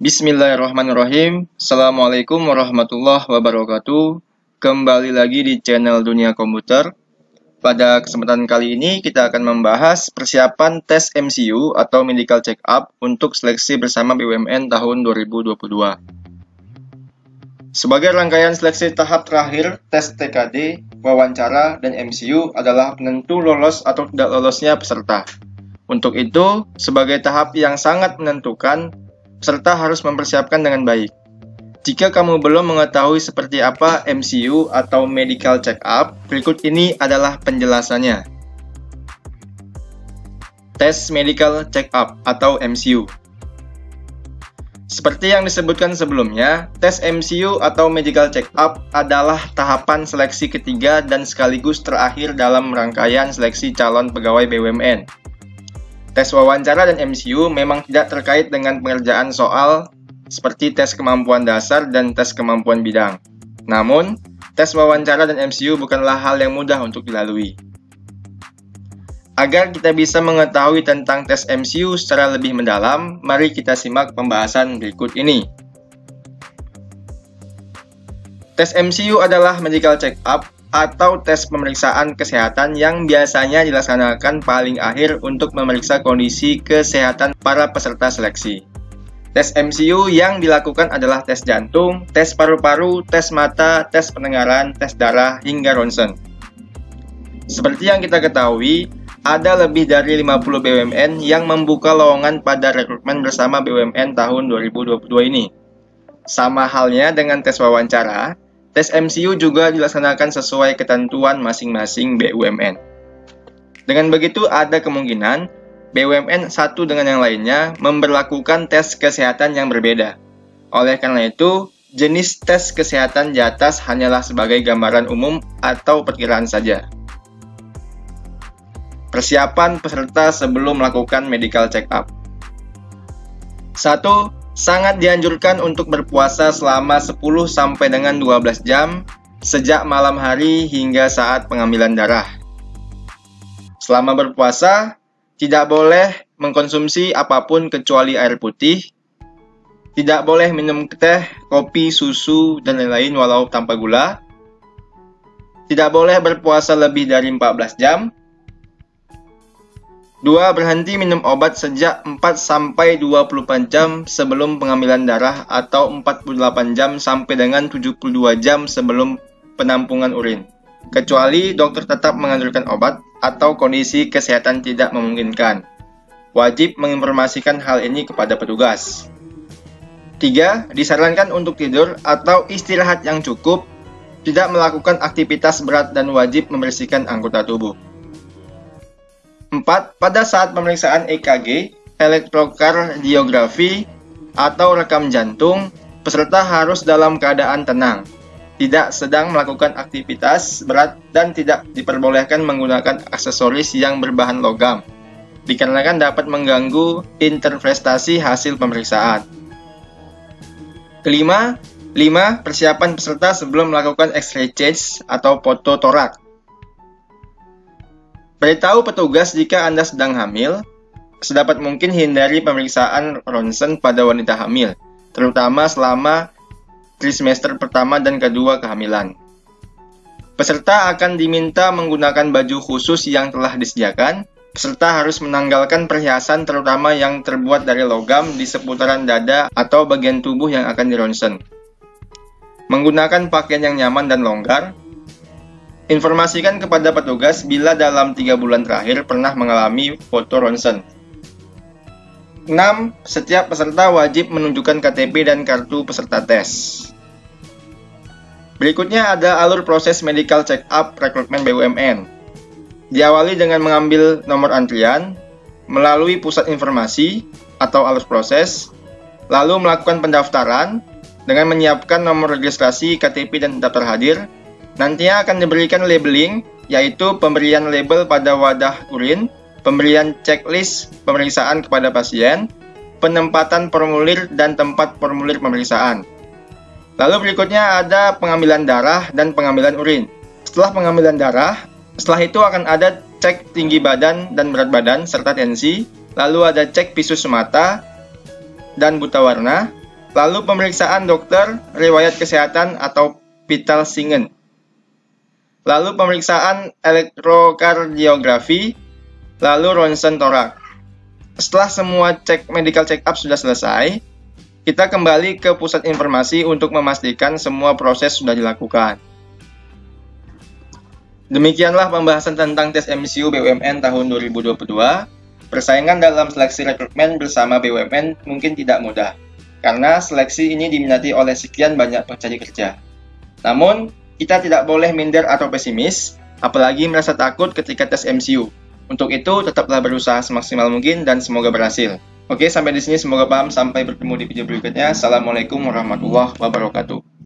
Bismillahirrahmanirrahim. Assalamualaikum warahmatullahi wabarakatuh. Kembali lagi di channel Dunia Komputer. Pada kesempatan kali ini kita akan membahas persiapan tes MCU atau Medical Check Up untuk seleksi bersama BUMN tahun 2022. Sebagai rangkaian seleksi tahap terakhir, tes TKD, wawancara, dan MCU adalah penentu lolos atau tidak lolosnya peserta. Untuk itu, sebagai tahap yang sangat menentukan, peserta harus mempersiapkan dengan baik. Jika kamu belum mengetahui seperti apa MCU atau Medical Check Up, berikut ini adalah penjelasannya. Tes Medical Check Up atau MCU. Seperti yang disebutkan sebelumnya, tes MCU atau Medical Check Up adalah tahapan seleksi ketiga dan sekaligus terakhir dalam rangkaian seleksi calon pegawai BUMN. Tes wawancara dan MCU memang tidak terkait dengan pengerjaan soal seperti tes kemampuan dasar dan tes kemampuan bidang. Namun, tes wawancara dan MCU bukanlah hal yang mudah untuk dilalui. Agar kita bisa mengetahui tentang tes MCU secara lebih mendalam, mari kita simak pembahasan berikut ini. Tes MCU adalah Medical Check Up atau tes pemeriksaan kesehatan yang biasanya dilaksanakan paling akhir untuk memeriksa kondisi kesehatan para peserta seleksi. Tes MCU yang dilakukan adalah tes jantung, tes paru-paru, tes mata, tes pendengaran, tes darah, hingga ronsen. Seperti yang kita ketahui, ada lebih dari 50 BUMN yang membuka lowongan pada rekrutmen bersama BUMN tahun 2022 ini. Sama halnya dengan tes wawancara, tes MCU juga dilaksanakan sesuai ketentuan masing-masing BUMN. Dengan begitu, ada kemungkinan BUMN satu dengan yang lainnya memberlakukan tes kesehatan yang berbeda. Oleh karena itu, jenis tes kesehatan di atas hanyalah sebagai gambaran umum atau perkiraan saja. Persiapan peserta sebelum melakukan medical check up. 1. Sangat dianjurkan untuk berpuasa selama 10 sampai dengan 12 jam sejak malam hari hingga saat pengambilan darah. Selama berpuasa, tidak boleh mengkonsumsi apapun kecuali air putih, tidak boleh minum teh, kopi, susu, dan lain-lain walau tanpa gula, tidak boleh berpuasa lebih dari 14 jam, 2. Berhenti minum obat sejak 4-24 jam sebelum pengambilan darah atau 48 jam sampai dengan 72 jam sebelum penampungan urin, kecuali dokter tetap menganjurkan obat atau kondisi kesehatan tidak memungkinkan. Wajib menginformasikan hal ini kepada petugas. 3. Disarankan untuk tidur atau istirahat yang cukup, tidak melakukan aktivitas berat dan wajib membersihkan anggota tubuh. 4. Pada saat pemeriksaan EKG, elektrokardiografi, atau rekam jantung, peserta harus dalam keadaan tenang, tidak sedang melakukan aktivitas berat, dan tidak diperbolehkan menggunakan aksesoris yang berbahan logam, dikarenakan dapat mengganggu interpretasi hasil pemeriksaan. Kelima, persiapan peserta sebelum melakukan X-ray chest atau foto torak. Beritahu petugas jika Anda sedang hamil. Sedapat mungkin hindari pemeriksaan ronsen pada wanita hamil, terutama selama trimester pertama dan kedua kehamilan. Peserta akan diminta menggunakan baju khusus yang telah disediakan. Peserta harus menanggalkan perhiasan terutama yang terbuat dari logam di seputaran dada atau bagian tubuh yang akan dironsen. Menggunakan pakaian yang nyaman dan longgar. Informasikan kepada petugas bila dalam 3 bulan terakhir pernah mengalami foto ronsen. 6. Setiap peserta wajib menunjukkan KTP dan kartu peserta tes. Berikutnya ada alur proses medical check up rekrutmen BUMN. Diawali dengan mengambil nomor antrian, melalui pusat informasi atau alur proses, lalu melakukan pendaftaran dengan menyiapkan nomor registrasi, KTP, dan daftar hadir. Nantinya akan diberikan labeling, yaitu pemberian label pada wadah urin, pemberian checklist pemeriksaan kepada pasien, penempatan formulir dan tempat formulir pemeriksaan. Lalu berikutnya ada pengambilan darah dan pengambilan urin. Setelah pengambilan darah, setelah itu akan ada cek tinggi badan dan berat badan serta tensi, lalu ada cek visus mata dan buta warna, Lalu pemeriksaan dokter, riwayat kesehatan atau vital sign. Lalu pemeriksaan elektrokardiografi, lalu ronsen torak. Setelah semua medical check up sudah selesai, kita kembali ke pusat informasi untuk memastikan semua proses sudah dilakukan. Demikianlah pembahasan tentang tes MCU BUMN tahun 2022. Persaingan dalam seleksi rekrutmen bersama BUMN mungkin tidak mudah, karena seleksi ini diminati oleh sekian banyak pencari kerja. Namun, kita tidak boleh minder atau pesimis, apalagi merasa takut ketika tes MCU. Untuk itu, tetaplah berusaha semaksimal mungkin dan semoga berhasil. Oke, sampai di sini semoga paham. Sampai bertemu di video berikutnya. Assalamualaikum warahmatullahi wabarakatuh.